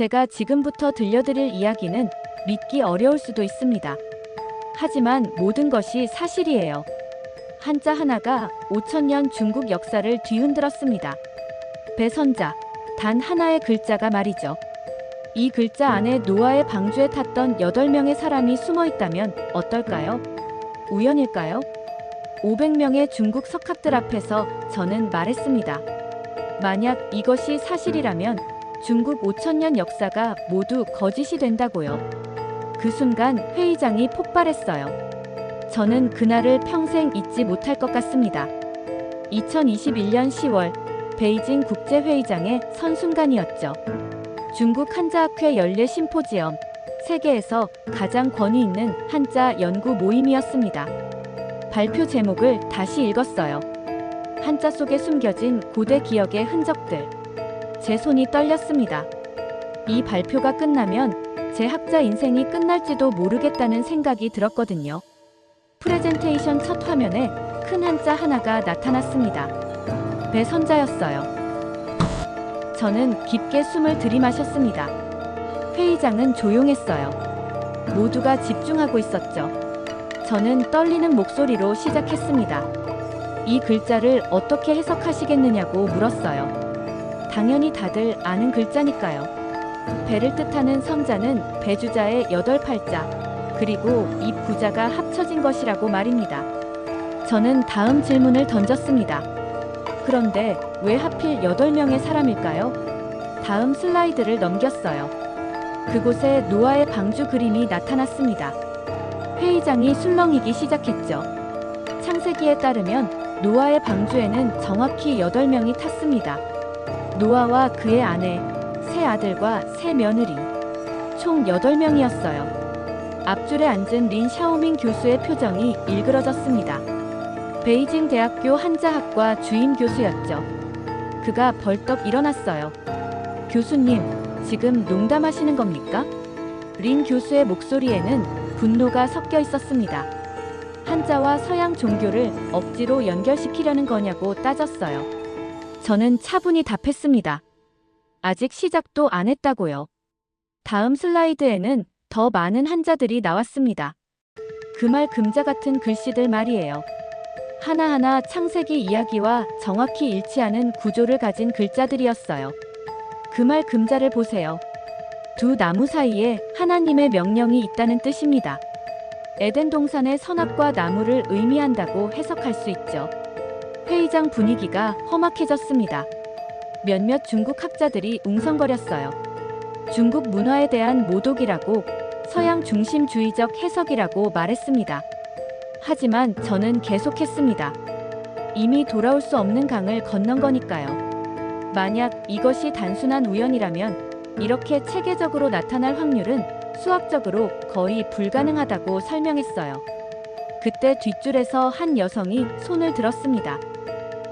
제가 지금부터 들려드릴 이야기는 믿기 어려울 수도 있습니다. 하지만 모든 것이 사실이에요. 한자 하나가 5천년 중국 역사를 뒤흔들었습니다. 배선자, 단 하나의 글자가 말이죠. 이 글자 안에 노아의 방주에 탔던 8명의 사람이 숨어 있다면 어떨까요? 우연일까요? 500명의 중국 석학들 앞에서 저는 말했습니다. 만약 이것이 사실이라면 중국 5천년 역사가 모두 거짓이 된다고요. 그 순간 회의장이 폭발했어요. 저는 그날을 평생 잊지 못할 것 같습니다. 2021년 10월 베이징 국제회의장의 선 순간이었죠. 중국 한자학회 연례 심포지엄, 세계에서 가장 권위 있는 한자 연구 모임이었습니다. 발표 제목을 다시 읽었어요. 한자 속에 숨겨진 고대 기억의 흔적들. 제 손이 떨렸습니다. 이 발표가 끝나면 제 학자 인생이 끝날지도 모르겠다는 생각이 들었거든요. 프레젠테이션 첫 화면에 큰 한자 하나가 나타났습니다. 배선자였어요. 저는 깊게 숨을 들이마셨습니다. 회의장은 조용했어요. 모두가 집중하고 있었죠. 저는 떨리는 목소리로 시작했습니다. 이 글자를 어떻게 해석하시겠느냐고 물었어요. 당연히 다들 아는 글자니까요. 배를 뜻하는 선자는 배주자의 8팔자, 그리고 이 부자가 합쳐진 것이라고 말입니다. 저는 다음 질문을 던졌습니다. 그런데 왜 하필 8명의 사람일까요? 다음 슬라이드를 넘겼어요. 그곳에 노아의 방주 그림이 나타났습니다. 회의장이 술렁이기 시작했죠. 창세기에 따르면 노아의 방주에는 정확히 8명이 탔습니다. 노아와 그의 아내, 세 아들과 세 며느리. 총 8명이었어요. 앞줄에 앉은 린 샤오밍 교수의 표정이 일그러졌습니다. 베이징 대학교 한자학과 주임 교수였죠. 그가 벌떡 일어났어요. 교수님, 지금 농담하시는 겁니까? 린 교수의 목소리에는 분노가 섞여 있었습니다. 한자와 서양 종교를 억지로 연결시키려는 거냐고 따졌어요. 저는 차분히 답했습니다. 아직 시작도 안 했다고요. 다음 슬라이드에는 더 많은 한자들이 나왔습니다. 금알 금자 같은 글씨들 말이에요. 하나하나 창세기 이야기와 정확히 일치하는 구조를 가진 글자들이었어요. 금알 금자를 보세요. 두 나무 사이에 하나님의 명령이 있다는 뜻입니다. 에덴 동산의 선악과 나무를 의미한다고 해석할 수 있죠. 회의장 분위기가 험악해졌습니다. 몇몇 중국 학자들이 웅성거렸어요. 중국 문화에 대한 모독이라고, 서양 중심주의적 해석이라고 말했습니다. 하지만 저는 계속했습니다. 이미 돌아올 수 없는 강을 건넌 거니까요. 만약 이것이 단순한 우연이라면 이렇게 체계적으로 나타날 확률은 수학적으로 거의 불가능하다고 설명했어요. 그때 뒷줄에서 한 여성이 손을 들었습니다.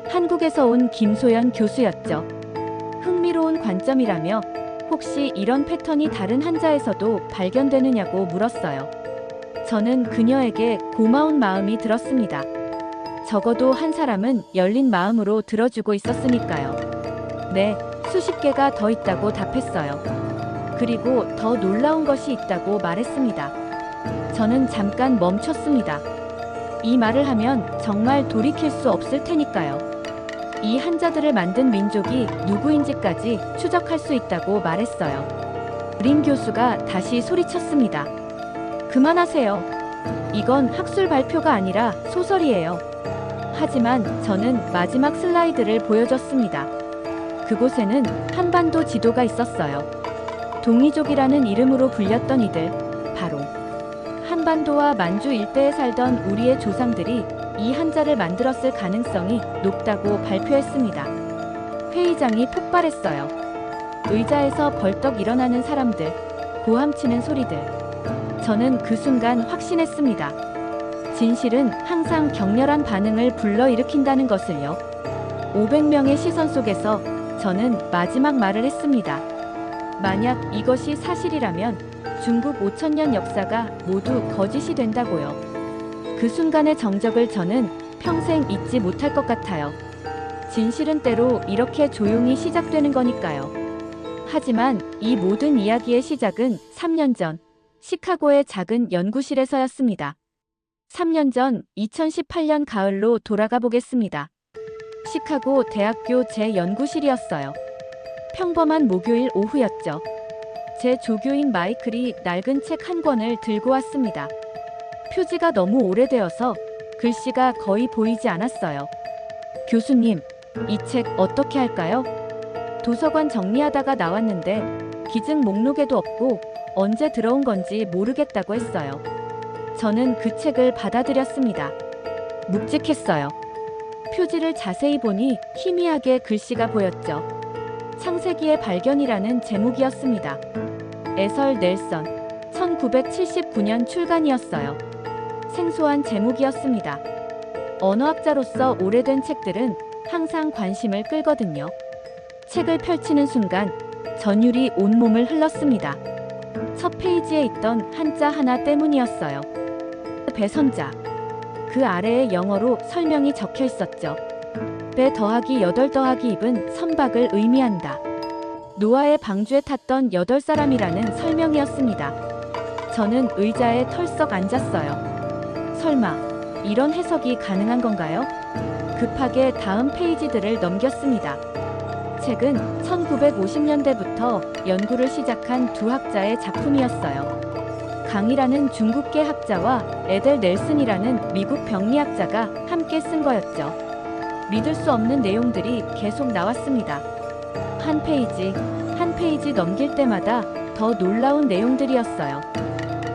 한국에서 온 김소연 교수였죠. 흥미로운 관점이라며 혹시 이런 패턴이 다른 한자에서도 발견되느냐고 물었어요. 저는 그녀에게 고마운 마음이 들었습니다. 적어도 한 사람은 열린 마음으로 들어주고 있었으니까요. 네, 수십 개가 더 있다고 답했어요. 그리고 더 놀라운 것이 있다고 말했습니다. 저는 잠깐 멈췄습니다. 이 말을 하면 정말 돌이킬 수 없을 테니까요. 이 한자들을 만든 민족이 누구인지까지 추적할 수 있다고 말했어요. 린 교수가 다시 소리쳤습니다. 그만하세요. 이건 학술 발표가 아니라 소설이에요. 하지만 저는 마지막 슬라이드를 보여줬습니다. 그곳에는 한반도 지도가 있었어요. 동이족이라는 이름으로 불렸던 이들, 바로 한반도와 만주 일대에 살던 우리의 조상들이 이 한자를 만들었을 가능성이 높다고 발표했습니다. 회의장이 폭발했어요. 의자에서 벌떡 일어나는 사람들, 고함치는 소리들. 저는 그 순간 확신했습니다. 진실은 항상 격렬한 반응을 불러일으킨다는 것을요. 500명의 시선 속에서 저는 마지막 말을 했습니다. 만약 이것이 사실이라면 중국 5천년 역사가 모두 거짓이 된다고요. 그 순간의 정적을 저는 평생 잊지 못할 것 같아요. 진실은 때로 이렇게 조용히 시작되는 거니까요. 하지만 이 모든 이야기의 시작은 3년 전 시카고의 작은 연구실에서였습니다. 3년 전 2018년 가을로 돌아가 보겠습니다. 시카고 대학교 제 연구실이었어요. 평범한 목요일 오후였죠. 제 조교인 마이클이 낡은 책 한 권을 들고 왔습니다. 표지가 너무 오래되어서 글씨가 거의 보이지 않았어요. 교수님, 이 책 어떻게 할까요? 도서관 정리하다가 나왔는데 기증 목록에도 없고 언제 들어온 건지 모르겠다고 했어요. 저는 그 책을 받아들였습니다. 묵직했어요. 표지를 자세히 보니 희미하게 글씨가 보였죠. 창세기의 발견이라는 제목이었습니다. 에설 넬선, 1979년 출간이었어요. 생소한 제목이었습니다. 언어학자로서 오래된 책들은 항상 관심을 끌거든요. 책을 펼치는 순간 전율이 온몸을 흘렀습니다. 첫 페이지에 있던 한자 하나 때문이었어요. 배선자. 그 아래에 영어로 설명이 적혀 있었죠. 배 더하기 8 더하기 2은 선박을 의미한다. 노아의 방주에 탔던 8사람이라는 설명이었습니다. 저는 의자에 털썩 앉았어요. 설마 이런 해석이 가능한 건가요? 급하게 다음 페이지들을 넘겼습니다. 책은 1950년대부터 연구를 시작한 두 학자의 작품이었어요. 강이라는 중국계 학자와 에델 넬슨이라는 미국 병리학자가 함께 쓴 거였죠. 믿을 수 없는 내용들이 계속 나왔습니다. 한 페이지 넘길 때마다 더 놀라운 내용들이었어요.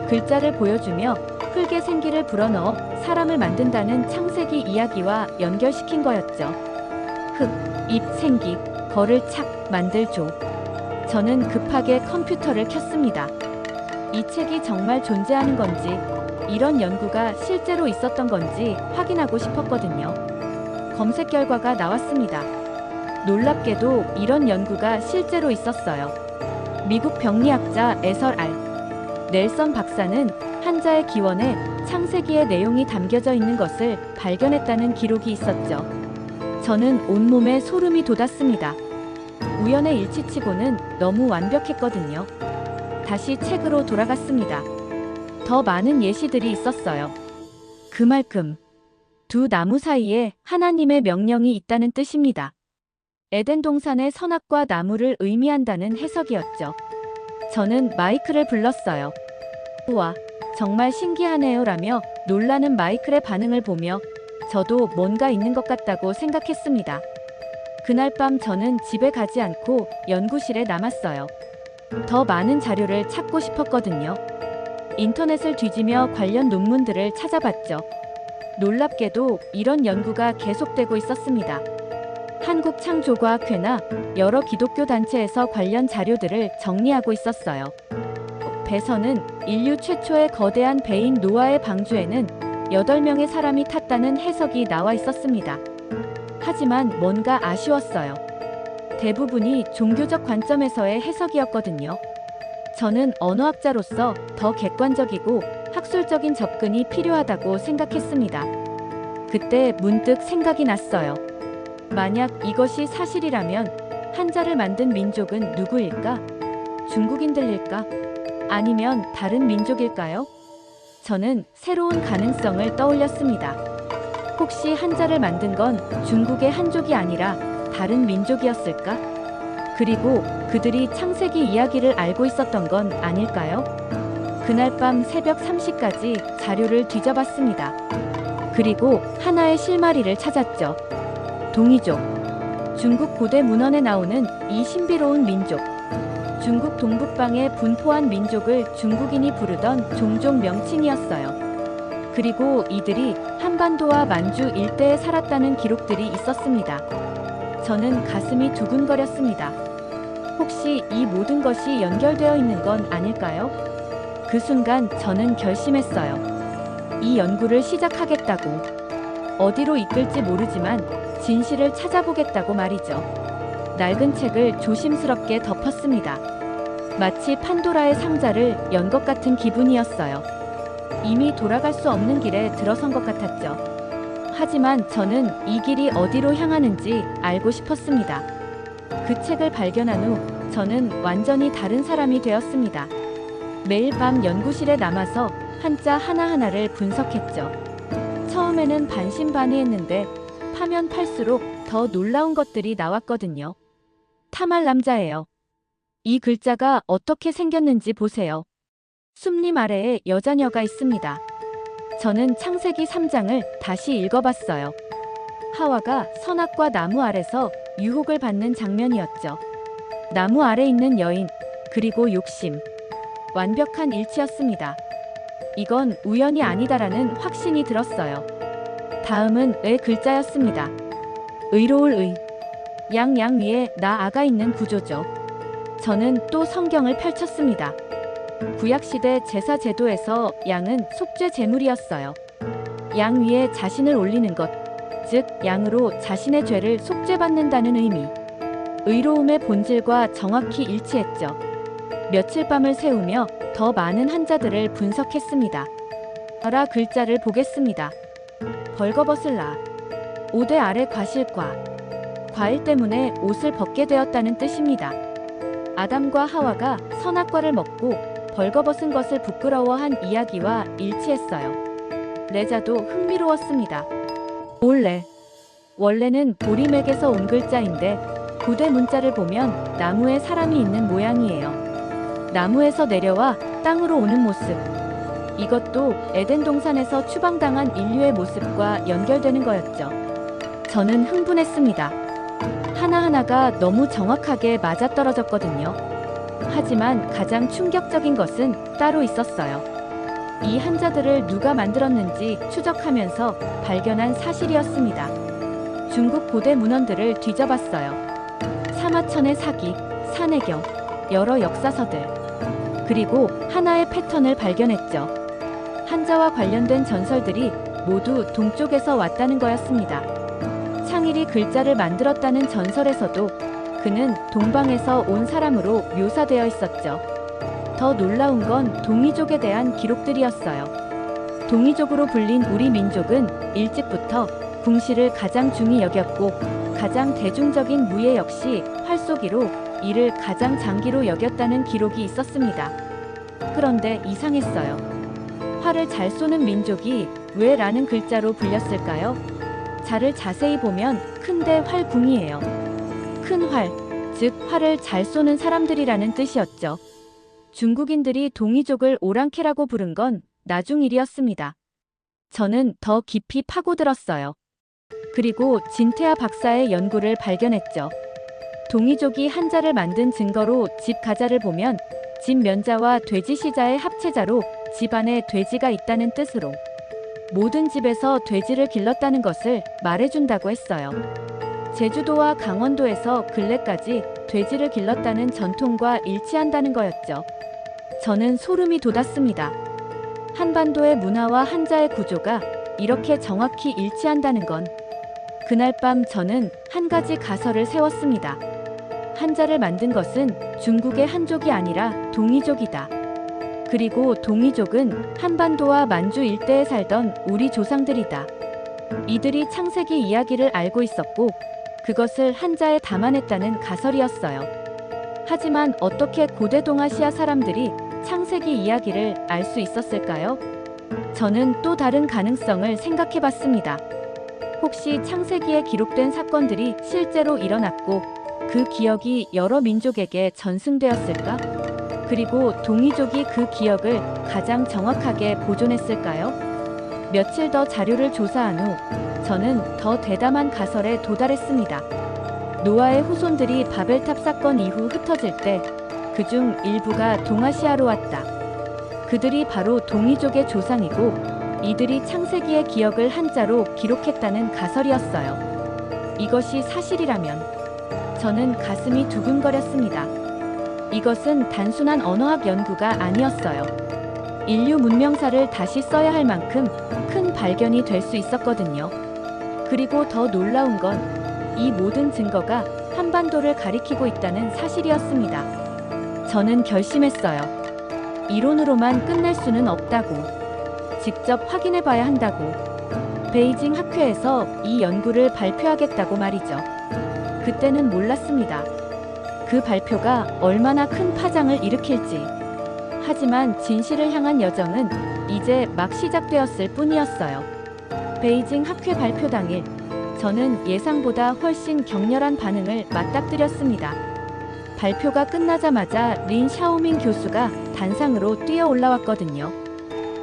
글자를 보여주며 흙에 생기를 불어넣어 사람을 만든다는 창세기 이야기와 연결시킨 거였죠. 흙, 잎, 생기, 거를 착, 만들 조. 저는 급하게 컴퓨터를 켰습니다. 이 책이 정말 존재하는 건지, 이런 연구가 실제로 있었던 건지 확인하고 싶었거든요. 검색 결과가 나왔습니다. 놀랍게도 이런 연구가 실제로 있었어요. 미국 병리학자 에설 R. 넬선 박사는 한자의 기원에 창세기의 내용이 담겨져 있는 것을 발견했다는 기록이 있었죠. 저는 온몸에 소름이 돋았습니다. 우연의 일치치고는 너무 완벽했거든요. 다시 책으로 돌아갔습니다. 더 많은 예시들이 있었어요. 그만큼 두 나무 사이에 하나님의 명령이 있다는 뜻입니다. 에덴 동산의 선악과 나무를 의미한다는 해석이었죠. 저는 마이클을 불렀어요. 우와, 정말 신기하네요 라며 놀라는 마이클의 반응을 보며 저도 뭔가 있는 것 같다고 생각했습니다. 그날 밤 저는 집에 가지 않고 연구실에 남았어요. 더 많은 자료를 찾고 싶었거든요. 인터넷을 뒤지며 관련 논문들을 찾아봤죠. 놀랍게도 이런 연구가 계속되고 있었습니다. 한국창조과학회나 여러 기독교 단체에서 관련 자료들을 정리하고 있었어요. 배선은 인류 최초의 거대한 배인 노아의 방주에는 8명의 사람이 탔다는 해석이 나와 있었습니다. 하지만 뭔가 아쉬웠어요. 대부분이 종교적 관점에서의 해석이었거든요. 저는 언어학자로서 더 객관적이고 학술적인 접근이 필요하다고 생각했습니다. 그때 문득 생각이 났어요. 만약 이것이 사실이라면 한자를 만든 민족은 누구일까? 중국인들일까? 아니면 다른 민족일까요? 저는 새로운 가능성을 떠올렸습니다. 혹시 한자를 만든 건 중국의 한족이 아니라 다른 민족이었을까? 그리고 그들이 창세기 이야기를 알고 있었던 건 아닐까요? 그날 밤 새벽 3시까지 자료를 뒤져봤습니다. 그리고 하나의 실마리를 찾았죠. 동이족. 중국 고대 문헌에 나오는 이 신비로운 민족. 중국 동북방에 분포한 민족을 중국인이 부르던 종족 명칭이었어요. 그리고 이들이 한반도와 만주 일대에 살았다는 기록들이 있었습니다. 저는 가슴이 두근거렸습니다. 혹시 이 모든 것이 연결되어 있는 건 아닐까요? 그 순간 저는 결심했어요. 이 연구를 시작하겠다고. 어디로 이끌지 모르지만 진실을 찾아보겠다고 말이죠. 낡은 책을 조심스럽게 덮었습니다. 마치 판도라의 상자를 연 것 같은 기분이었어요. 이미 돌아갈 수 없는 길에 들어선 것 같았죠. 하지만 저는 이 길이 어디로 향하는지 알고 싶었습니다. 그 책을 발견한 후 저는 완전히 다른 사람이 되었습니다. 매일 밤 연구실에 남아서 한자 하나하나를 분석했죠. 처음에는 반신반의했는데 파면 팔수록 더 놀라운 것들이 나왔거든요. 타말 남자예요. 이 글자가 어떻게 생겼는지 보세요. 숲님 아래에 여자녀가 있습니다. 저는 창세기 3장을 다시 읽어봤어요. 하와가 선악과 나무 아래서 유혹을 받는 장면이었죠. 나무 아래 있는 여인, 그리고 욕심. 완벽한 일치였습니다. 이건 우연이 아니다라는 확신이 들었어요. 다음은 의 글자였습니다. 의로울 의. 양 위에 나 아가 있는 구조죠. 저는 또 성경을 펼쳤습니다. 구약시대 제사 제도에서 양은 속죄 제물이었어요. 양 위에 자신을 올리는 것, 즉 양으로 자신의 죄를 속죄받는다는 의미. 의로움의 본질과 정확히 일치했죠. 며칠 밤을 새우며 더 많은 한자들을 분석했습니다. 라 글자를 보겠습니다. 벌거벗을 라. 오대 아래 과실과. 과일 때문에 옷을 벗게 되었다는 뜻입니다. 아담과 하와가 선악과를 먹고 벌거벗은 것을 부끄러워한 이야기와 일치했어요. 레자도 흥미로웠습니다. 올레. 원래는 보리맥에서 온 글자인데 고대 문자를 보면 나무에 사람이 있는 모양이에요. 나무에서 내려와 땅으로 오는 모습. 이것도 에덴 동산에서 추방당한 인류의 모습과 연결되는 거였죠. 저는 흥분했습니다. 하나하나가 너무 정확하게 맞아떨어졌거든요. 하지만 가장 충격적인 것은 따로 있었어요. 이 한자들을 누가 만들었는지 추적하면서 발견한 사실이었습니다. 중국 고대 문헌들을 뒤져봤어요. 사마천의 사기, 산해경, 여러 역사서들. 그리고 하나의 패턴을 발견했죠. 한자와 관련된 전설들이 모두 동쪽에서 왔다는 거였습니다. 창일이 글자를 만들었다는 전설에서도 그는 동방에서 온 사람으로 묘사되어 있었죠. 더 놀라운 건 동이족에 대한 기록들이었어요. 동이족으로 불린 우리 민족은 일찍부터 궁시를 가장 중히 여겼고 가장 대중적인 무예 역시 활쏘기로 이를 가장 장기로 여겼다는 기록이 있었습니다. 그런데 이상했어요. 활을 잘 쏘는 민족이 왜 라는 글자로 불렸을까요? 자를 자세히 보면 큰데 활궁이에요. 큰 활, 즉 활을 잘 쏘는 사람들이라는 뜻이었죠. 중국인들이 동이족을 오랑캐라고 부른 건 나중 일이었습니다. 저는 더 깊이 파고들었어요. 그리고 진태아 박사의 연구를 발견했죠. 동이족이 한자를 만든 증거로 집 가자를 보면 집 면자와 돼지 시자의 합체자로 집안에 돼지가 있다는 뜻으로 모든 집에서 돼지를 길렀다는 것을 말해준다고 했어요. 제주도와 강원도에서 근래까지 돼지를 길렀다는 전통과 일치한다는 거였죠. 저는 소름이 돋았습니다. 한반도의 문화와 한자의 구조가 이렇게 정확히 일치한다는 건 그날 밤 저는 한 가지 가설을 세웠습니다. 한자를 만든 것은 중국의 한족이 아니라 동이족이다. 그리고 동이족은 한반도와 만주 일대에 살던 우리 조상들이다. 이들이 창세기 이야기를 알고 있었고 그것을 한자에 담아냈다는 가설이었어요. 하지만 어떻게 고대 동아시아 사람들이 창세기 이야기를 알 수 있었을까요? 저는 또 다른 가능성을 생각해봤습니다. 혹시 창세기에 기록된 사건들이 실제로 일어났고 그 기억이 여러 민족에게 전승되었을까? 그리고 동이족이 그 기억을 가장 정확하게 보존했을까요? 며칠 더 자료를 조사한 후 저는 더 대담한 가설에 도달했습니다. 노아의 후손들이 바벨탑 사건 이후 흩어질 때 그중 일부가 동아시아로 왔다. 그들이 바로 동이족의 조상이고 이들이 창세기의 기억을 한자로 기록했다는 가설이었어요. 이것이 사실이라면 저는 가슴이 두근거렸습니다. 이것은 단순한 언어학 연구가 아니었어요. 인류 문명사를 다시 써야 할 만큼 큰 발견이 될 수 있었거든요. 그리고 더 놀라운 건 이 모든 증거가 한반도를 가리키고 있다는 사실이었습니다. 저는 결심했어요. 이론으로만 끝낼 수는 없다고. 직접 확인해 봐야 한다고. 베이징 학회에서 이 연구를 발표하겠다고 말이죠. 그때는 몰랐습니다. 그 발표가 얼마나 큰 파장을 일으킬지. 하지만 진실을 향한 여정은 이제 막 시작되었을 뿐이었어요. 베이징 학회 발표 당일, 저는 예상보다 훨씬 격렬한 반응을 맞닥뜨렸습니다. 발표가 끝나자마자 린 샤오밍 교수가 단상으로 뛰어 올라왔거든요.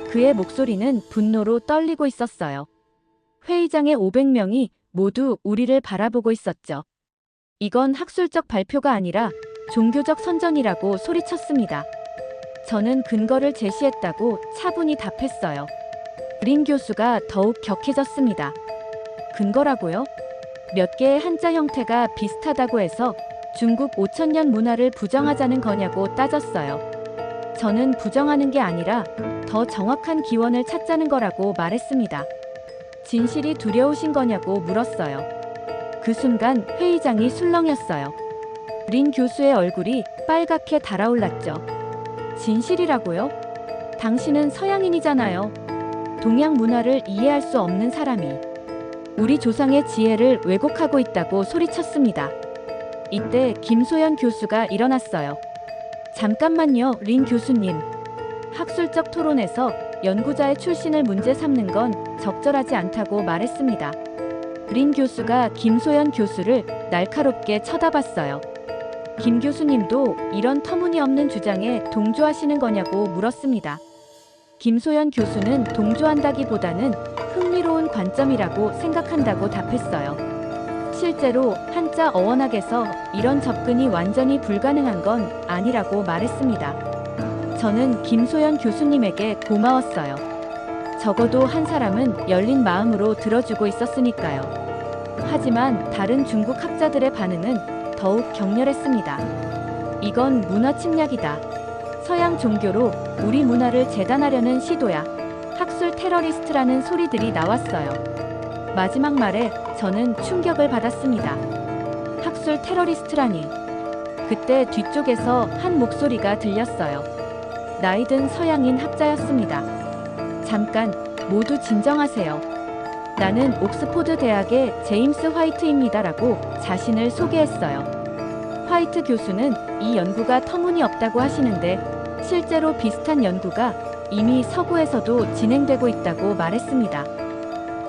그의 목소리는 분노로 떨리고 있었어요. 회의장의 500명이 모두 우리를 바라보고 있었죠. 이건 학술적 발표가 아니라 종교적 선전이라고 소리쳤습니다. 저는 근거를 제시했다고 차분히 답했어요. 린 교수가 더욱 격해졌습니다. 근거라고요? 몇 개의 한자 형태가 비슷하다고 해서 중국 5000년 문화를 부정하자는 거냐고 따졌어요. 저는 부정하는 게 아니라 더 정확한 기원을 찾자는 거라고 말했습니다. 진실이 두려우신 거냐고 물었어요. 그 순간 회의장이 술렁였어요. 린 교수의 얼굴이 빨갛게 달아올랐죠. 진실이라고요? 당신은 서양인이잖아요. 동양 문화를 이해할 수 없는 사람이 우리 조상의 지혜를 왜곡하고 있다고 소리쳤습니다. 이때 김소연 교수가 일어났어요. 잠깐만요, 린 교수님. 학술적 토론에서 연구자의 출신을 문제 삼는 건 적절하지 않다고 말했습니다. 린 교수가 김소연 교수를 날카롭게 쳐다봤어요. 김 교수님도 이런 터무니없는 주장에 동조하시는 거냐고 물었습니다. 김소연 교수는 동조한다기보다는 흥미로운 관점이라고 생각한다고 답했어요. 실제로 한자 어원학에서 이런 접근이 완전히 불가능한 건 아니라고 말했습니다. 저는 김소연 교수님에게 고마웠어요. 적어도 한 사람은 열린 마음으로 들어주고 있었으니까요. 하지만 다른 중국 학자들의 반응은 더욱 격렬했습니다. 이건 문화 침략이다. 서양 종교로 우리 문화를 재단하려는 시도야. 학술 테러리스트라는 소리들이 나왔어요. 마지막 말에 저는 충격을 받았습니다. 학술 테러리스트라니. 그때 뒤쪽에서 한 목소리가 들렸어요. 나이든 서양인 학자였습니다. 잠깐, 모두 진정하세요. 나는 옥스포드 대학의 제임스 화이트입니다라고 자신을 소개했어요. 화이트 교수는 이 연구가 터무니없다고 하시는데 실제로 비슷한 연구가 이미 서구에서도 진행되고 있다고 말했습니다.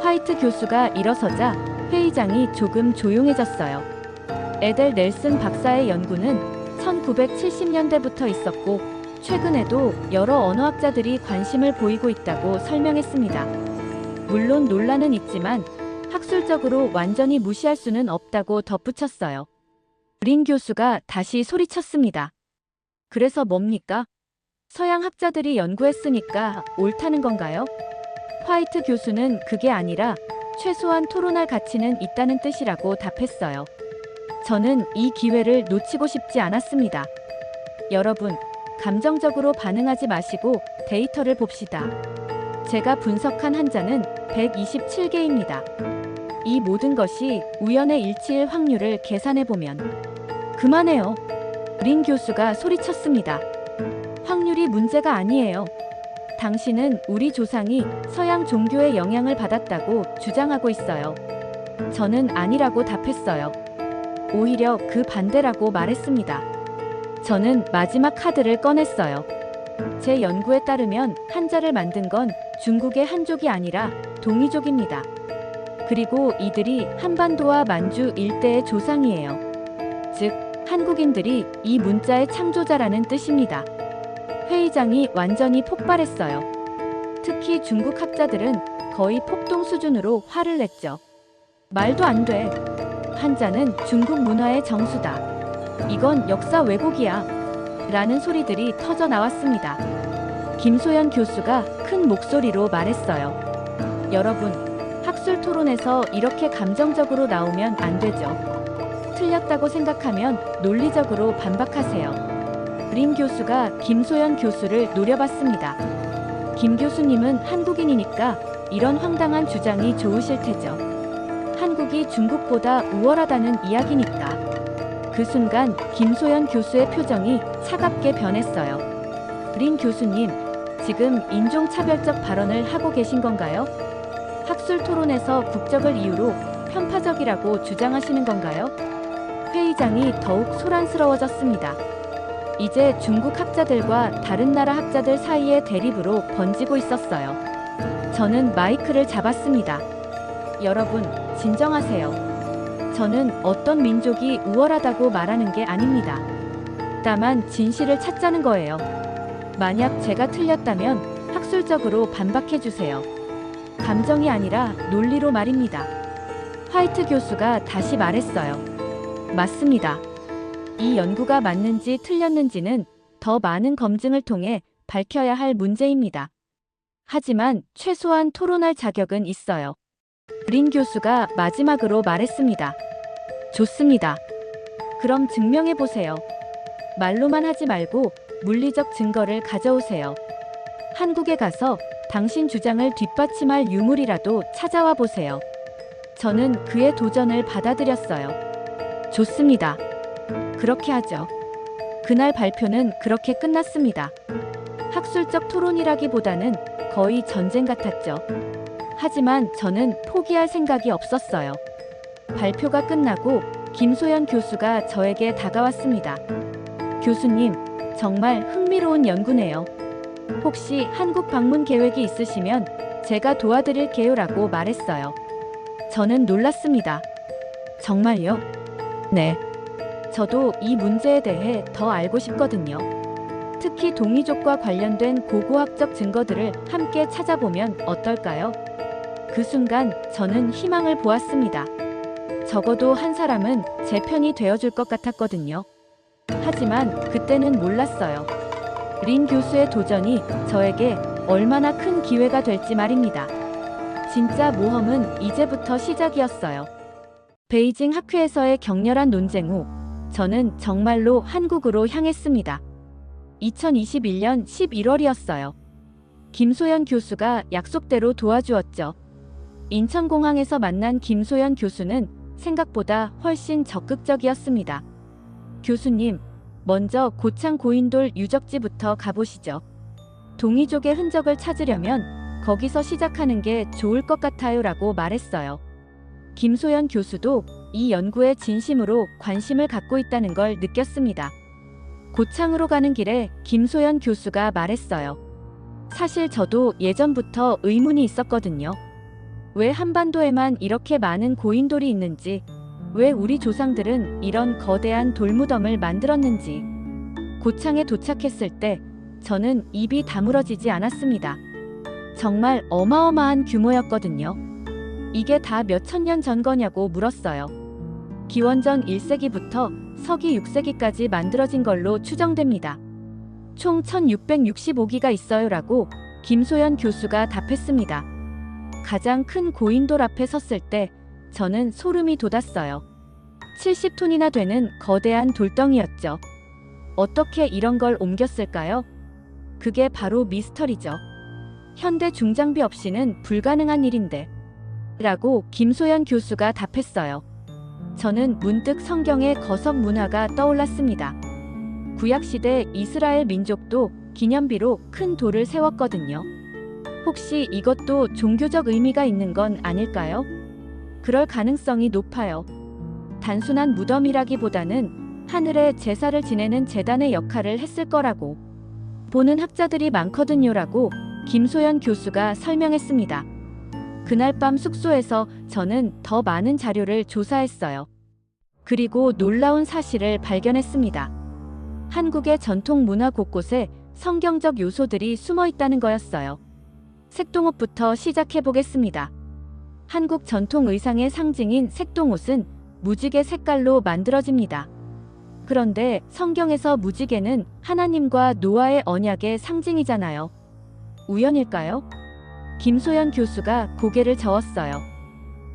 화이트 교수가 일어서자 회의장이 조금 조용해졌어요. 에델 넬슨 박사의 연구는 1970년대부터 있었고 최근에도 여러 언어학자들이 관심을 보이고 있다고 설명했습니다. 물론 논란은 있지만 학술적으로 완전히 무시할 수는 없다고 덧붙였어요. 린 교수가 다시 소리쳤습니다. 그래서 뭡니까? 서양 학자들이 연구했으니까 옳다는 건가요? 화이트 교수는 그게 아니라 최소한 토론할 가치는 있다는 뜻이라고 답했어요. 저는 이 기회를 놓치고 싶지 않았습니다. 여러분, 감정적으로 반응하지 마시고 데이터를 봅시다. 제가 분석한 한자는 127개입니다. 이 모든 것이 우연의 일치일 확률을 계산해보면 그만해요. 린 교수가 소리쳤습니다. 확률이 문제가 아니에요. 당신은 우리 조상이 서양 종교의 영향을 받았다고 주장하고 있어요. 저는 아니라고 답했어요. 오히려 그 반대라고 말했습니다. 저는 마지막 카드를 꺼냈어요. 제 연구에 따르면 한자를 만든 건 중국의 한족이 아니라 동이족입니다. 그리고 이들이 한반도와 만주 일대의 조상이에요. 즉, 한국인들이 이 문자의 창조자라는 뜻입니다. 회의장이 완전히 폭발했어요. 특히 중국 학자들은 거의 폭동 수준으로 화를 냈죠. 말도 안 돼. 한자는 중국 문화의 정수다. 이건 역사 왜곡이야. 라는 소리들이 터져 나왔습니다. 김소연 교수가 큰 목소리로 말했어요. 여러분, 학술 토론에서 이렇게 감정적으로 나오면 안 되죠. 틀렸다고 생각하면 논리적으로 반박하세요. 린 교수가 김소연 교수를 노려봤습니다. 김 교수님은 한국인이니까 이런 황당한 주장이 좋으실 테죠. 한국이 중국보다 우월하다는 이야기니까. 그 순간 김소연 교수의 표정이 차갑게 변했어요. 린 교수님, 지금 인종차별적 발언을 하고 계신 건가요? 학술 토론에서 국적을 이유로 편파적이라고 주장하시는 건가요? 회의 회의장이 더욱 소란스러워졌습니다. 이제 중국 학자들과 다른 나라 학자들 사이의 대립으로 번지고 있었어요. 저는 마이크를 잡았습니다. 여러분, 진정하세요. 저는 어떤 민족이 우월하다고 말하는 게 아닙니다. 다만 진실을 찾자는 거예요. 만약 제가 틀렸다면 학술적으로 반박해주세요. 감정이 아니라 논리로 말입니다. 화이트 교수가 다시 말했어요. 맞습니다. 이 연구가 맞는지 틀렸는지는 더 많은 검증을 통해 밝혀야 할 문제입니다. 하지만 최소한 토론할 자격은 있어요. 린 교수가 마지막으로 말했습니다. 좋습니다. 그럼 증명해 보세요. 말로만 하지 말고 물리적 증거를 가져오세요. 한국에 가서 당신 주장을 뒷받침할 유물이라도 찾아와 보세요. 저는 그의 도전을 받아들였어요. 좋습니다. 그렇게 하죠. 그날 발표는 그렇게 끝났습니다. 학술적 토론이라기보다는 거의 전쟁 같았죠. 하지만 저는 포기할 생각이 없었어요. 발표가 끝나고 김소연 교수가 저에게 다가왔습니다. 교수님, 정말 흥미로운 연구네요. 혹시 한국 방문 계획이 있으시면 제가 도와드릴게요라고 말했어요. 저는 놀랐습니다. 정말요? 네. 저도 이 문제에 대해 더 알고 싶거든요. 특히 동이족과 관련된 고고학적 증거들을 함께 찾아보면 어떨까요? 그 순간 저는 희망을 보았습니다. 적어도 한 사람은 제 편이 되어줄 것 같았거든요. 하지만 그때는 몰랐어요. 린 교수의 도전이 저에게 얼마나 큰 기회가 될지 말입니다. 진짜 모험은 이제부터 시작이었어요. 베이징 학회에서의 격렬한 논쟁 후 저는 정말로 한국으로 향했습니다. 2021년 11월이었어요. 김소연 교수가 약속대로 도와주었죠. 인천공항에서 만난 김소연 교수는 생각보다 훨씬 적극적이었습니다. 교수님, 먼저 고창 고인돌 유적지부터 가보시죠. 동이족의 흔적을 찾으려면 거기서 시작하는 게 좋을 것 같아요 라고 말했어요. 김소연 교수도 이 연구에 진심으로 관심을 갖고 있다는 걸 느꼈습니다. 고창으로 가는 길에 김소연 교수가 말했어요. 사실 저도 예전부터 의문이 있었거든요. 왜 한반도에만 이렇게 많은 고인돌이 있는지, 왜 우리 조상들은 이런 거대한 돌무덤을 만들었는지. 고창에 도착했을 때 저는 입이 다물어지지 않았습니다. 정말 어마어마한 규모였거든요. 이게 다 몇천 년 전 거냐고 물었어요. 기원전 1세기부터 서기 6세기까지 만들어진 걸로 추정됩니다. 총 1665기가 있어요 라고 김소연 교수가 답했습니다. 가장 큰 고인돌 앞에 섰을 때 저는 소름이 돋았어요. 70톤이나 되는 거대한 돌덩이였죠. 어떻게 이런 걸 옮겼을까요? 그게 바로 미스터리죠. 현대 중장비 없이는 불가능한 일인데. 라고 김소연 교수가 답했어요. 저는 문득 성경의 거석 문화가 떠올랐습니다. 구약시대 이스라엘 민족도 기념비로 큰 돌을 세웠거든요. 혹시 이것도 종교적 의미가 있는 건 아닐까요? 그럴 가능성이 높아요. 단순한 무덤이라기보다는 하늘에 제사를 지내는 제단의 역할을 했을 거라고 보는 학자들이 많거든요라고 김소연 교수가 설명했습니다. 그날 밤 숙소에서 저는 더 많은 자료를 조사했어요. 그리고 놀라운 사실을 발견했습니다. 한국의 전통 문화 곳곳에 성경적 요소들이 숨어 있다는 거였어요. 색동옷부터 시작해 보겠습니다. 한국 전통 의상의 상징인 색동옷은 무지개 색깔로 만들어집니다. 그런데 성경에서 무지개는 하나님과 노아의 언약의 상징이잖아요. 우연일까요? 김소연 교수가 고개를 저었어요.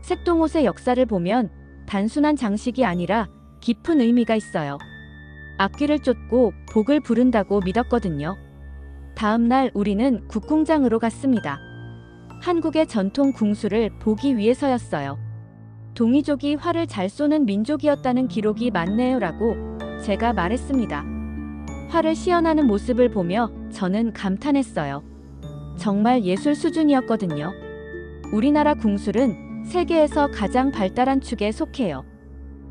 색동옷의 역사를 보면 단순한 장식이 아니라 깊은 의미가 있어요. 악귀를 쫓고 복을 부른다고 믿었거든요. 다음 날 우리는 국궁장으로 갔습니다. 한국의 전통 궁수를 보기 위해서였어요. 동이족이 활을 잘 쏘는 민족이었다는 기록이 많네요 라고 제가 말했습니다. 활을 시연하는 모습을 보며 저는 감탄했어요. 정말 예술 수준이었거든요. 우리나라 궁술은 세계에서 가장 발달한 축에 속해요.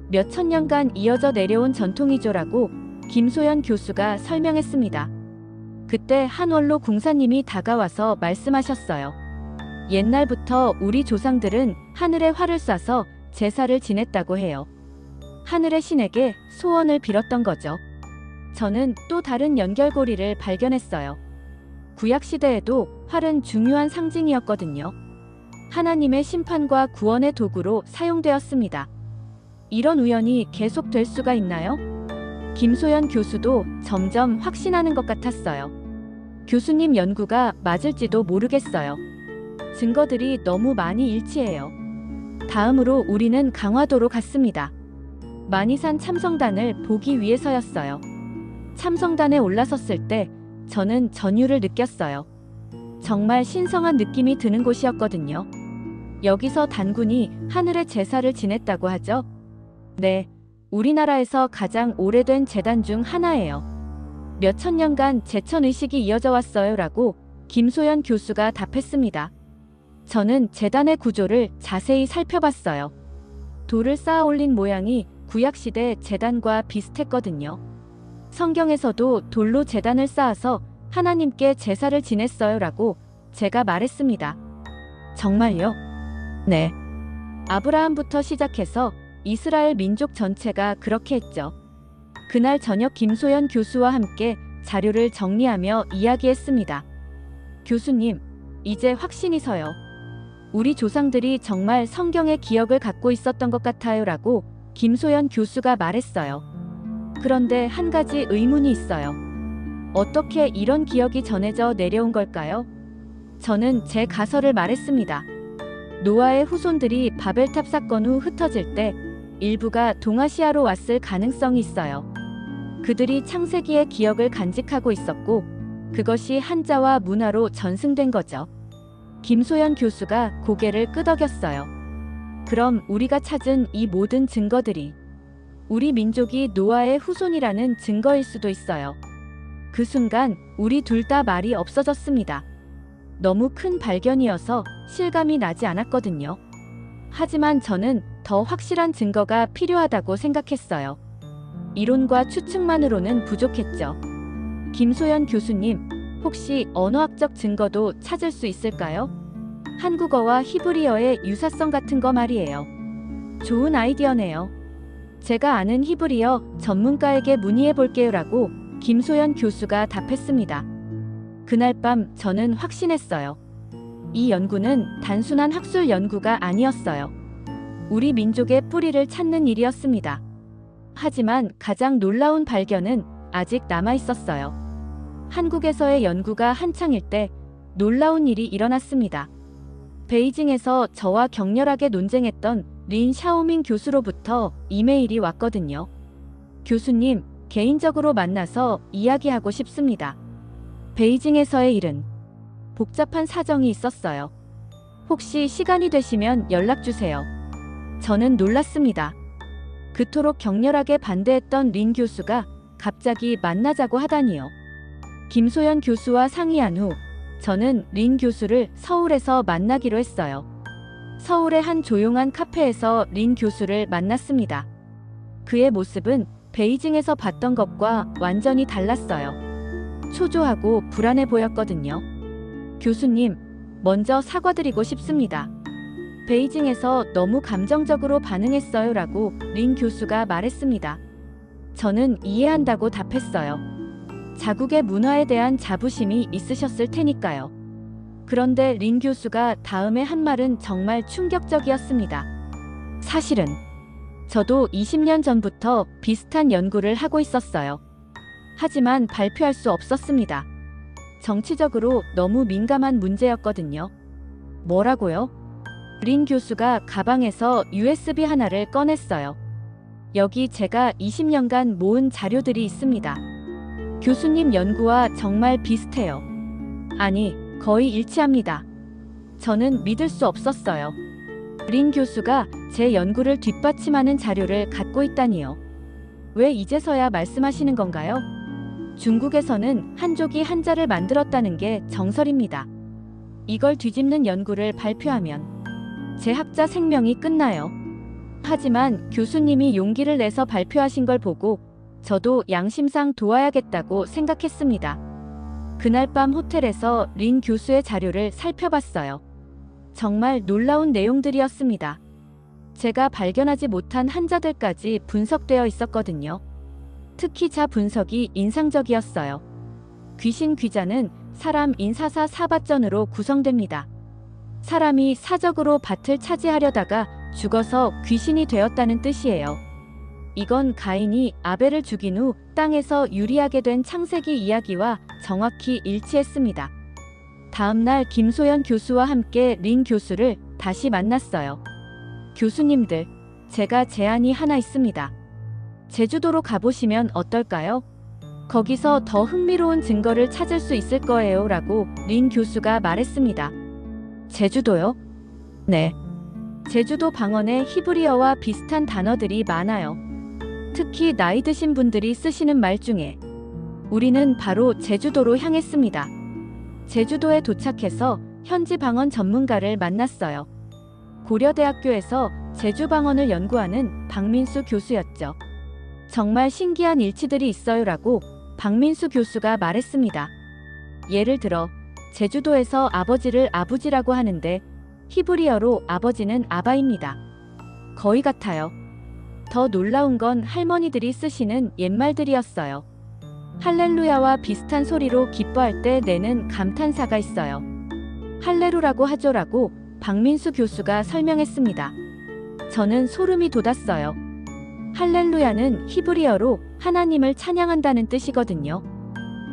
몇천 년간 이어져 내려온 전통이죠라고 김소연 교수가 설명했습니다. 그때 한 원로 궁사님이 다가와서 말씀하셨어요. 옛날부터 우리 조상들은 하늘에 활을 쏴서 제사를 지냈다고 해요. 하늘의 신에게 소원을 빌었던 거죠. 저는 또 다른 연결고리를 발견했어요. 구약시대에도 활은 중요한 상징이었거든요. 하나님의 심판과 구원의 도구로 사용되었습니다. 이런 우연이 계속될 수가 있나요? 김소연 교수도 점점 확신하는 것 같았어요. 교수님 연구가 맞을지도 모르겠어요. 증거들이 너무 많이 일치해요. 다음으로 우리는 강화도로 갔습니다. 만이산 참성단을 보기 위해서였어요. 참성단에 올라섰을 때 저는 전율을 느꼈어요. 정말 신성한 느낌이 드는 곳이었거든요. 여기서 단군이 하늘의 제사를 지냈다고 하죠? 네, 우리나라에서 가장 오래된 제단 중 하나예요. 몇천 년간 제천의식이 이어져 왔어요 라고 김소연 교수가 답했습니다. 저는 제단의 구조를 자세히 살펴봤어요. 돌을 쌓아 올린 모양이 구약시대 제단과 비슷했거든요. 성경에서도 돌로 제단을 쌓아서 하나님께 제사를 지냈어요 라고 제가 말했습니다. 정말요? 네. 아브라함부터 시작해서 이스라엘 민족 전체가 그렇게 했죠. 그날 저녁 김소연 교수와 함께 자료를 정리하며 이야기했습니다. 교수님, 이제 확신이 서요. 우리 조상들이 정말 성경의 기억을 갖고 있었던 것 같아요 라고 김소연 교수가 말했어요. 그런데 한 가지 의문이 있어요. 어떻게 이런 기억이 전해져 내려온 걸까요? 저는 제 가설을 말했습니다. 노아의 후손들이 바벨탑 사건 후 흩어질 때 일부가 동아시아로 왔을 가능성이 있어요. 그들이 창세기의 기억을 간직하고 있었고 그것이 한자와 문화로 전승된 거죠. 김소연 교수가 고개를 끄덕였어요. 그럼 우리가 찾은 이 모든 증거들이 우리 민족이 노아의 후손이라는 증거일 수도 있어요. 그 순간 우리 둘 다 말이 없어졌습니다. 너무 큰 발견이어서 실감이 나지 않았거든요. 하지만 저는 더 확실한 증거가 필요하다고 생각했어요. 이론과 추측만으로는 부족했죠. 김소연 교수님, 혹시 언어학적 증거도 찾을 수 있을까요? 한국어와 히브리어의 유사성 같은 거 말이에요. 좋은 아이디어네요. 제가 아는 히브리어 전문가에게 문의해 볼게요 라고 김소연 교수가 답했습니다. 그날 밤 저는 확신했어요. 이 연구는 단순한 학술 연구가 아니었어요. 우리 민족의 뿌리를 찾는 일이었습니다. 하지만 가장 놀라운 발견은 아직 남아 있었어요. 한국에서의 연구가 한창일 때 놀라운 일이 일어났습니다. 베이징에서 저와 격렬하게 논쟁했던 린 샤오밍 교수로부터 이메일이 왔거든요. 교수님, 개인적으로 만나서 이야기하고 싶습니다. 베이징에서의 일은 복잡한 사정이 있었어요. 혹시 시간이 되시면 연락주세요. 저는 놀랐습니다. 그토록 격렬하게 반대했던 린 교수가 갑자기 만나자고 하다니요. 김소연 교수와 상의한 후 저는 린 교수를 서울에서 만나기로 했어요. 서울의 한 조용한 카페에서 린 교수를 만났습니다. 그의 모습은 베이징에서 봤던 것과 완전히 달랐어요. 초조하고 불안해 보였거든요. 교수님, 먼저 사과드리고 싶습니다. 베이징에서 너무 감정적으로 반응했어요 라고 린 교수가 말했습니다. 저는 이해한다고 답했어요. 자국의 문화에 대한 자부심이 있으셨을 테니까요. 그런데 린 교수가 다음에 한 말은 정말 충격적이었습니다. 사실은 저도 20년 전부터 비슷한 연구를 하고 있었어요. 하지만 발표할 수 없었습니다. 정치적으로 너무 민감한 문제였거든요. 뭐라고요? 린 교수가 가방에서 USB 하나를 꺼냈어요. 여기 제가 20년간 모은 자료들이 있습니다. 교수님 연구와 정말 비슷해요. 아니, 거의 일치합니다. 저는 믿을 수 없었어요. 린 교수가 제 연구를 뒷받침하는 자료를 갖고 있다니요. 왜 이제서야 말씀하시는 건가요? 중국에서는 한족이 한자를 만들었다는 게 정설입니다. 이걸 뒤집는 연구를 발표하면 제 학자 생명이 끝나요. 하지만 교수님이 용기를 내서 발표하신 걸 보고 저도 양심상 도와야겠다고 생각했습니다. 그날 밤 호텔에서 린 교수의 자료를 살펴봤어요. 정말 놀라운 내용들이었습니다. 제가 발견하지 못한 환자들까지 분석되어 있었거든요. 특히 자 분석이 인상적이었어요. 귀신 귀자는 사람 인사사 사바전으로 구성됩니다. 사람이 사적으로 밭을 차지하려다가 죽어서 귀신이 되었다는 뜻이에요. 이건 가인이 아벨을 죽인 후 땅에서 유리하게 된 창세기 이야기와 정확히 일치했습니다. 다음날 김소연 교수와 함께 린 교수를 다시 만났어요. 교수님들, 제가 제안이 하나 있습니다. 제주도로 가보시면 어떨까요? 거기서 더 흥미로운 증거를 찾을 수 있을 거예요 라고 린 교수가 말했습니다. 제주도요? 네. 제주도 방언에 히브리어와 비슷한 단어들이 많아요. 특히 나이 드신 분들이 쓰시는 말 중에 우리는 바로 제주도로 향했습니다. 제주도에 도착해서 현지 방언 전문가를 만났어요. 고려대학교에서 제주 방언을 연구하는 박민수 교수였죠. 정말 신기한 일치들이 있어요라고 박민수 교수가 말했습니다. 예를 들어 제주도에서 아버지를 아부지라고 하는데 히브리어로 아버지는 아바입니다. 거의 같아요. 더 놀라운 건 할머니들이 쓰시는 옛말들이었어요. 할렐루야와 비슷한 소리로 기뻐할 때 내는 감탄사가 있어요. 할레루라고 하죠라고 박민수 교수가 설명했습니다. 저는 소름이 돋았어요. 할렐루야는 히브리어로 하나님을 찬양한다는 뜻이거든요.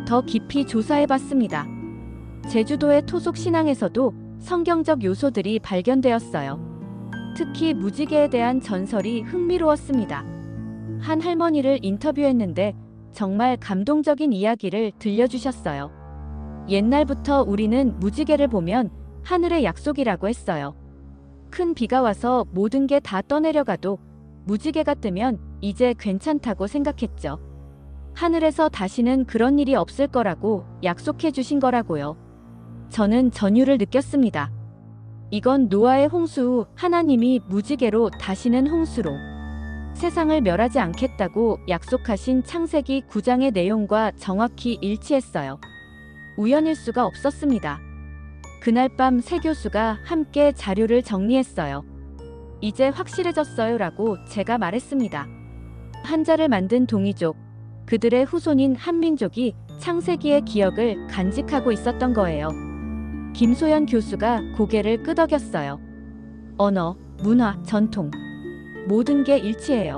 더 깊이 조사해봤습니다. 제주도의 토속 신앙에서도 성경적 요소들이 발견되었어요. 특히 무지개에 대한 전설이 흥미로웠습니다. 한 할머니를 인터뷰했는데 정말 감동적인 이야기를 들려주셨어요. 옛날부터 우리는 무지개를 보면 하늘의 약속이라고 했어요. 큰 비가 와서 모든 게 다 떠내려가도 무지개가 뜨면 이제 괜찮다고 생각했죠. 하늘에서 다시는 그런 일이 없을 거라고 약속해 주신 거라고요. 저는 전율을 느꼈습니다. 이건 노아의 홍수 후 하나님이 무지개로 다시는 홍수로 세상을 멸하지 않겠다고 약속하신 창세기 9장의 내용과 정확히 일치했어요. 우연일 수가 없었습니다. 그날 밤 세 교수가 함께 자료를 정리했어요. 이제 확실해졌어요 라고 제가 말했습니다. 한자를 만든 동이족, 그들의 후손인 한민족이 창세기의 기억을 간직하고 있었던 거예요. 김소연 교수가 고개를 끄덕였어요. 언어, 문화, 전통, 모든 게 일치해요.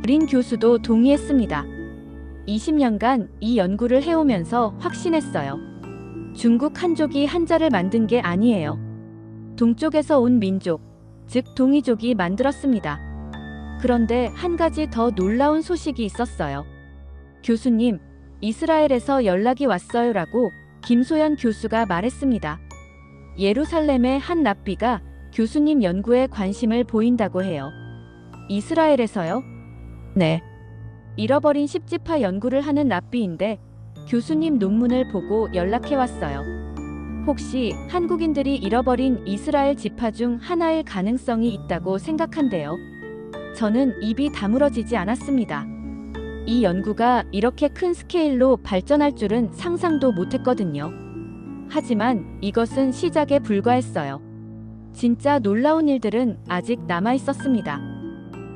린 교수도 동의했습니다. 20년간 이 연구를 해오면서 확신했어요. 중국 한족이 한자를 만든 게 아니에요. 동쪽에서 온 민족, 즉 동이족이 만들었습니다. 그런데 한 가지 더 놀라운 소식이 있었어요. 교수님, 이스라엘에서 연락이 왔어요 라고 김소연 교수가 말했습니다. 예루살렘의 한 랍비가 교수님 연구에 관심을 보인다고 해요. 이스라엘에서요? 네. 잃어버린 십지파 연구를 하는 랍비인데 교수님 논문을 보고 연락해왔어요. 혹시 한국인들이 잃어버린 이스라엘 지파 중 하나일 가능성이 있다고 생각한대요. 저는 입이 다물어지지 않았습니다. 이 연구가 이렇게 큰 스케일로 발전할 줄은 상상도 못했거든요. 하지만 이것은 시작에 불과했어요. 진짜 놀라운 일들은 아직 남아 있었습니다.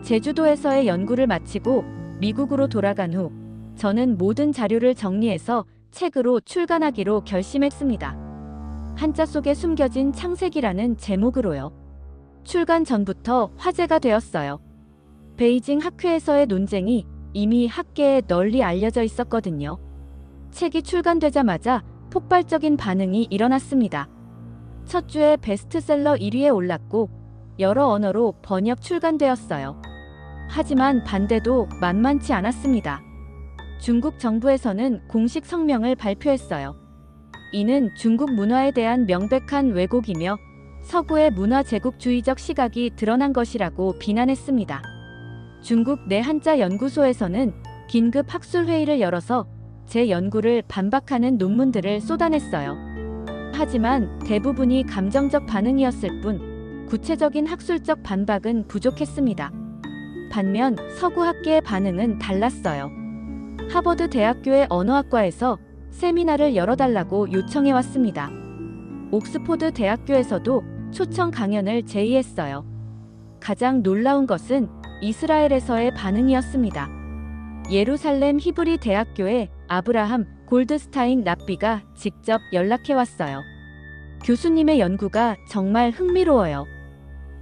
제주도에서의 연구를 마치고 미국으로 돌아간 후 저는 모든 자료를 정리해서 책으로 출간하기로 결심했습니다. 한자 속에 숨겨진 창세기라는 제목으로요. 출간 전부터 화제가 되었어요. 베이징 학회에서의 논쟁이 이미 학계에 널리 알려져 있었거든요. 책이 출간되자마자 폭발적인 반응이 일어났습니다. 첫 주에 베스트셀러 1위에 올랐고 여러 언어로 번역 출간되었어요. 하지만 반대도 만만치 않았습니다. 중국 정부에서는 공식 성명을 발표했어요. 이는 중국 문화에 대한 명백한 왜곡이며 서구의 문화 제국주의적 시각이 드러난 것이라고 비난했습니다. 중국 내 한자 연구소에서는 긴급 학술회의를 열어서 제 연구를 반박하는 논문들을 쏟아냈어요. 하지만 대부분이 감정적 반응이었을 뿐 구체적인 학술적 반박은 부족했습니다. 반면 서구학계의 반응은 달랐어요. 하버드 대학교의 언어학과에서 세미나를 열어달라고 요청해왔습니다. 옥스포드 대학교에서도 초청 강연을 제의했어요. 가장 놀라운 것은 이스라엘에서의 반응이었습니다. 예루살렘 히브리 대학교의 아브라함 골드스타인 랍비가 직접 연락해왔어요. 교수님의 연구가 정말 흥미로워요.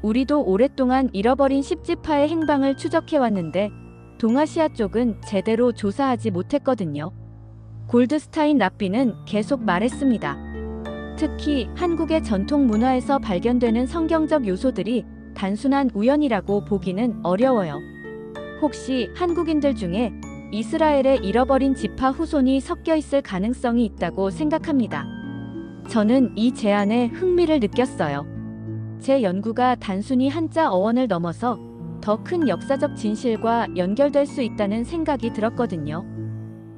우리도 오랫동안 잃어버린 십지파의 행방을 추적해왔는데 동아시아 쪽은 제대로 조사하지 못했거든요. 골드스타인 랍비는 계속 말했습니다. 특히 한국의 전통 문화에서 발견되는 성경적 요소들이 단순한 우연이라고 보기는 어려워요. 혹시 한국인들 중에 이스라엘의 잃어버린 지파 후손이 섞여 있을 가능성이 있다고 생각합니다. 저는 이 제안에 흥미를 느꼈어요. 제 연구가 단순히 한자 어원을 넘어서 더 큰 역사적 진실과 연결될 수 있다는 생각이 들었거든요.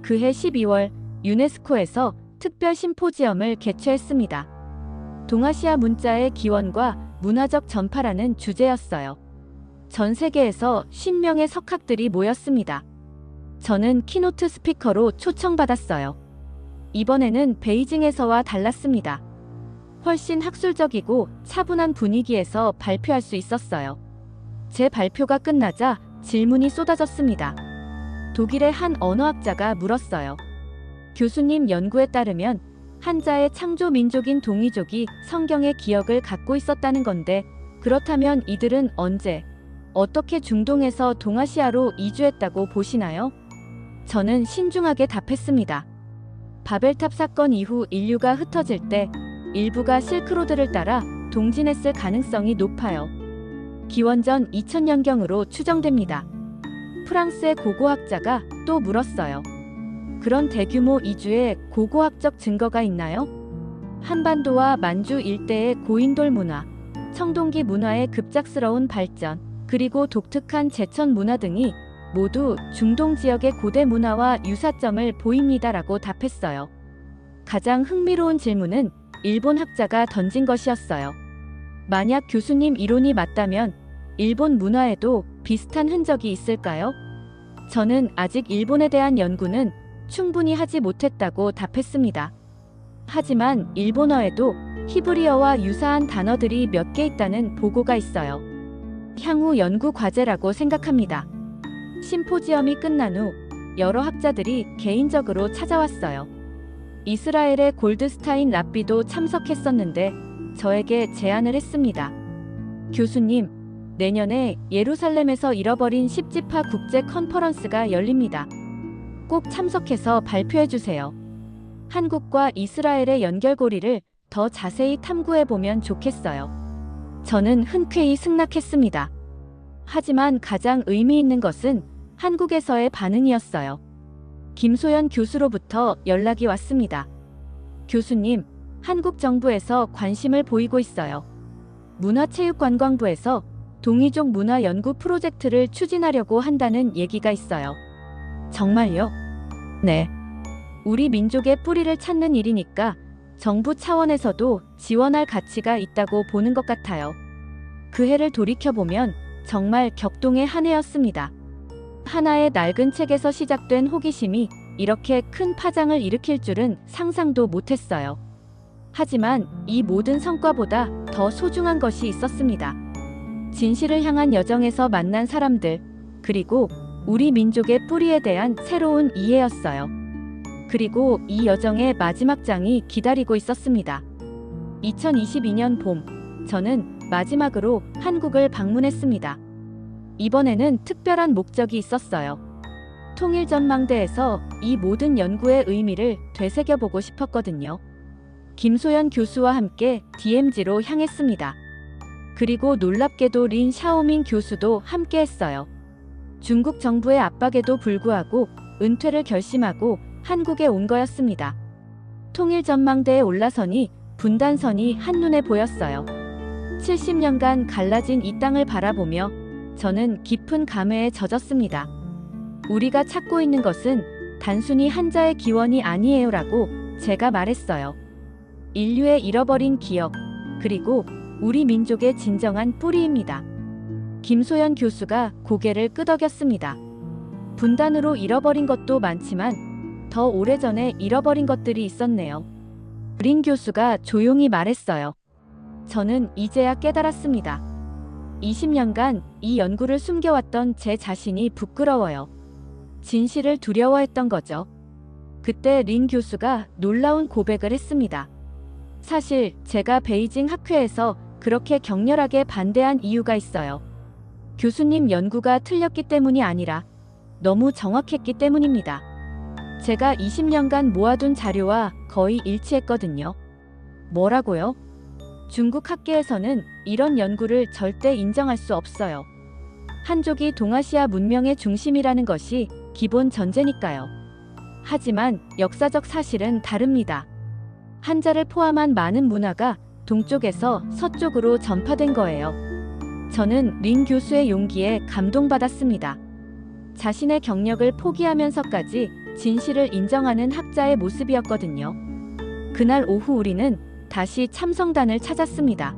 그해 12월 유네스코에서 특별 심포지엄을 개최했습니다. 동아시아 문자의 기원과 문화적 전파라는 주제였어요. 전 세계에서 50명의 석학들이 모였습니다. 저는 키노트 스피커로 초청받았어요. 이번에는 베이징에서와 달랐습니다. 훨씬 학술적이고 차분한 분위기에서 발표할 수 있었어요. 제 발표가 끝나자 질문이 쏟아졌습니다. 독일의 한 언어학자가 물었어요. 교수님 연구에 따르면 한자의 창조 민족인 동이족이 성경의 기억을 갖고 있었다는 건데 그렇다면 이들은 언제, 어떻게 중동에서 동아시아로 이주했다고 보시나요? 저는 신중하게 답했습니다. 바벨탑 사건 이후 인류가 흩어질 때 일부가 실크로드를 따라 동진했을 가능성이 높아요. 기원전 2000년경으로 추정됩니다. 프랑스의 고고학자가 또 물었어요. 그런 대규모 이주에 고고학적 증거가 있나요? 한반도와 만주 일대의 고인돌 문화, 청동기 문화의 급작스러운 발전, 그리고 독특한 제천 문화 등이 모두 중동 지역의 고대 문화와 유사점을 보입니다라고 답했어요. 가장 흥미로운 질문은 일본 학자가 던진 것이었어요. 만약 교수님 이론이 맞다면 일본 문화에도 비슷한 흔적이 있을까요? 저는 아직 일본에 대한 연구는 충분히 하지 못했다고 답했습니다. 하지만 일본어에도 히브리어와 유사한 단어들이 몇 개 있다는 보고가 있어요. 향후 연구 과제라고 생각합니다. 심포지엄이 끝난 후 여러 학자들이 개인적으로 찾아왔어요. 이스라엘의 골드스타인 랍비도 참석했었는데 저에게 제안을 했습니다. 교수님, 내년에 예루살렘에서 잃어버린 십지파 국제 컨퍼런스가 열립니다. 꼭 참석해서 발표해주세요. 한국과 이스라엘의 연결고리를 더 자세히 탐구해보면 좋겠어요. 저는 흔쾌히 승낙했습니다. 하지만 가장 의미 있는 것은 한국에서의 반응이었어요. 김소연 교수로부터 연락이 왔습니다. 교수님, 한국 정부에서 관심을 보이고 있어요. 문화체육관광부에서 동이족 문화 연구 프로젝트를 추진하려고 한다는 얘기가 있어요. 정말요? 네. 우리 민족의 뿌리를 찾는 일이니까 정부 차원에서도 지원할 가치가 있다고 보는 것 같아요. 그 해를 돌이켜보면 정말 격동의 한 해였습니다. 하나의 낡은 책에서 시작된 호기심이 이렇게 큰 파장을 일으킬 줄은 상상도 못했어요. 하지만 이 모든 성과보다 더 소중한 것이 있었습니다. 진실을 향한 여정에서 만난 사람들, 그리고 우리 민족의 뿌리에 대한 새로운 이해였어요. 그리고 이 여정의 마지막 장이 기다리고 있었습니다. 2022년 봄, 저는 마지막으로 한국을 방문했습니다. 이번에는 특별한 목적이 있었어요. 통일전망대에서 이 모든 연구의 의미를 되새겨보고 싶었거든요. 김소연 교수와 함께 DMZ로 향했습니다. 그리고 놀랍게도 린 샤오밍 교수도 함께했어요. 중국 정부의 압박에도 불구하고 은퇴를 결심하고 한국에 온 거였습니다. 통일전망대에 올라서니 분단선이 한눈에 보였어요. 70년간 갈라진 이 땅을 바라보며 저는 깊은 감회에 젖었습니다. 우리가 찾고 있는 것은 단순히 한자의 기원이 아니에요라고 제가 말했어요. 인류의 잃어버린 기억, 그리고 우리 민족의 진정한 뿌리입니다. 김소연 교수가 고개를 끄덕였습니다. 분단으로 잃어버린 것도 많지만 더 오래전에 잃어버린 것들이 있었네요. 린 교수가 조용히 말했어요. 저는 이제야 깨달았습니다. 20년간 이 연구를 숨겨왔던 제 자신이 부끄러워요. 진실을 두려워했던 거죠. 그때 린 교수가 놀라운 고백을 했습니다. 사실 제가 베이징 학회에서 그렇게 격렬하게 반대한 이유가 있어요. 교수님 연구가 틀렸기 때문이 아니라 너무 정확했기 때문입니다. 제가 20년간 모아둔 자료와 거의 일치했거든요. 뭐라고요? 중국 학계에서는 이런 연구를 절대 인정할 수 없어요. 한족이 동아시아 문명의 중심이라는 것이 기본 전제니까요. 하지만 역사적 사실은 다릅니다. 한자를 포함한 많은 문화가 동쪽에서 서쪽으로 전파된 거예요. 저는 린 교수의 용기에 감동받았습니다. 자신의 경력을 포기하면서까지 진실을 인정하는 학자의 모습이었거든요. 그날 오후 우리는 다시 참성단을 찾았습니다.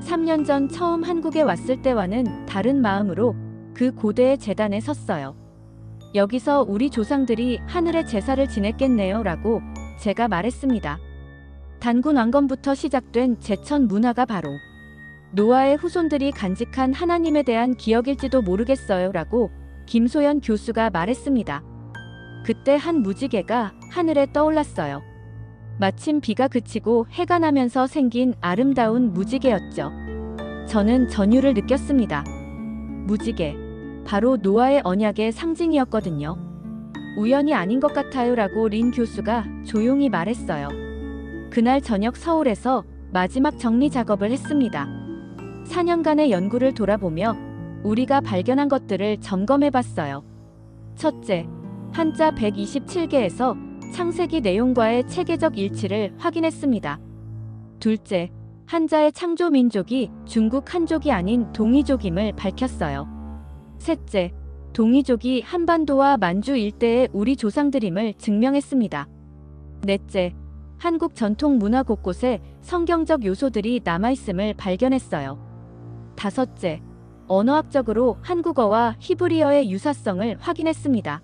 3년 전 처음 한국에 왔을 때와는 다른 마음으로 그 고대의 제단에 섰어요. 여기서 우리 조상들이 하늘의 제사를 지냈겠네요 라고 제가 말했습니다. 단군 왕건부터 시작된 제천 문화가 바로 노아의 후손들이 간직한 하나님에 대한 기억일지도 모르겠어요 라고 김소연 교수가 말했습니다. 그때 한 무지개가 하늘에 떠올랐어요. 마침 비가 그치고 해가 나면서 생긴 아름다운 무지개였죠. 저는 전율을 느꼈습니다. 무지개, 바로 노아의 언약의 상징이었거든요. 우연이 아닌 것 같아요 라고 린 교수가 조용히 말했어요. 그날 저녁 서울에서 마지막 정리 작업을 했습니다. 4년간의 연구를 돌아보며 우리가 발견한 것들을 점검해 봤어요. 첫째, 한자 127개에서 창세기 내용과의 체계적 일치를 확인했습니다. 둘째, 한자의 창조 민족이 중국 한족이 아닌 동이족임을 밝혔어요. 셋째, 동이족이 한반도와 만주 일대의 우리 조상들임을 증명했습니다. 넷째, 한국 전통 문화 곳곳에 성경적 요소들이 남아있음을 발견했어요. 다섯째, 언어학적으로 한국어와 히브리어의 유사성을 확인했습니다.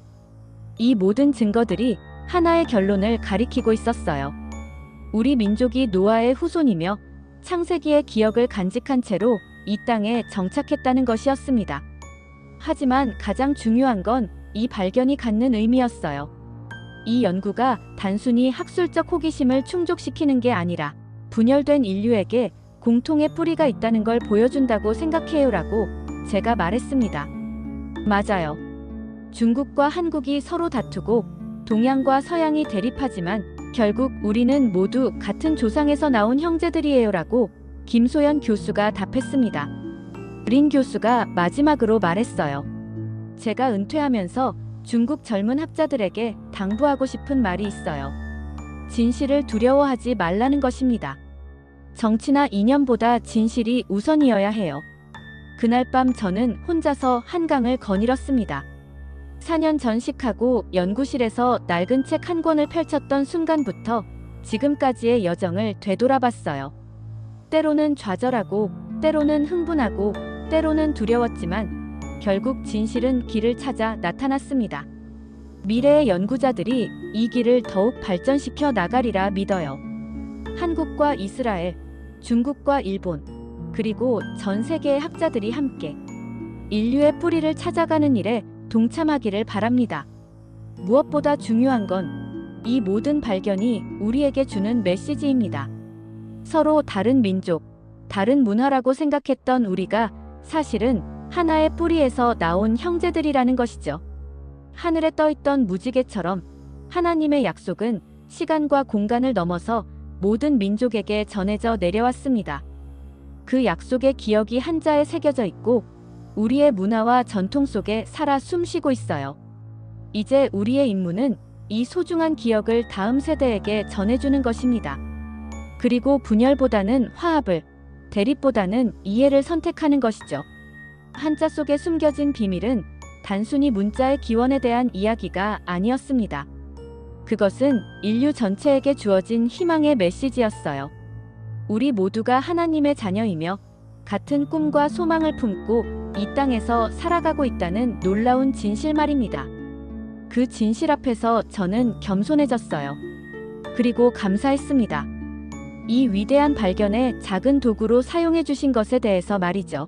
이 모든 증거들이 하나의 결론을 가리키고 있었어요. 우리 민족이 노아의 후손이며 창세기의 기억을 간직한 채로 이 땅에 정착했다는 것이었습니다. 하지만 가장 중요한 건 이 발견이 갖는 의미였어요. 이 연구가 단순히 학술적 호기심을 충족시키는 게 아니라 분열된 인류에게 공통의 뿌리가 있다는 걸 보여준다고 생각해요라고 제가 말했습니다. 맞아요. 중국과 한국이 서로 다투고 동양과 서양이 대립하지만 결국 우리는 모두 같은 조상에서 나온 형제들이에요라고 김소연 교수가 답했습니다. 린 교수가 마지막으로 말했어요. 제가 은퇴하면서 중국 젊은 학자들에게 당부하고 싶은 말이 있어요. 진실을 두려워하지 말라는 것입니다. 정치나 이념보다 진실이 우선이어야 해요. 그날 밤 저는 혼자서 한강을 거닐었습니다. 4년 전식하고 연구실에서 낡은 책 한 권을 펼쳤던 순간부터 지금까지의 여정을 되돌아봤어요. 때로는 좌절하고, 때로는 흥분하고, 때로는 두려웠지만 결국 진실은 길을 찾아 나타났습니다. 미래의 연구자들이 이 길을 더욱 발전시켜 나가리라 믿어요. 한국과 이스라엘, 중국과 일본, 그리고 전 세계의 학자들이 함께 인류의 뿌리를 찾아가는 일에 동참하기를 바랍니다. 무엇보다 중요한 건 이 모든 발견이 우리에게 주는 메시지입니다. 서로 다른 민족, 다른 문화라고 생각했던 우리가 사실은 하나의 뿌리에서 나온 형제들이라는 것이죠. 하늘에 떠있던 무지개처럼 하나님의 약속은 시간과 공간을 넘어서 모든 민족에게 전해져 내려왔습니다. 그 약속의 기억이 한자에 새겨져 있고 우리의 문화와 전통 속에 살아 숨쉬고 있어요. 이제 우리의 임무는 이 소중한 기억을 다음 세대에게 전해주는 것입니다. 그리고 분열보다는 화합을, 대립보다는 이해를 선택하는 것이죠. 한자 속에 숨겨진 비밀은 단순히 문자의 기원에 대한 이야기가 아니었습니다. 그것은 인류 전체에게 주어진 희망의 메시지였어요. 우리 모두가 하나님의 자녀이며 같은 꿈과 소망을 품고 이 땅에서 살아가고 있다는 놀라운 진실 말입니다. 그 진실 앞에서 저는 겸손해졌어요. 그리고 감사했습니다. 이 위대한 발견에 작은 도구로 사용해 주신 것에 대해서 말이죠.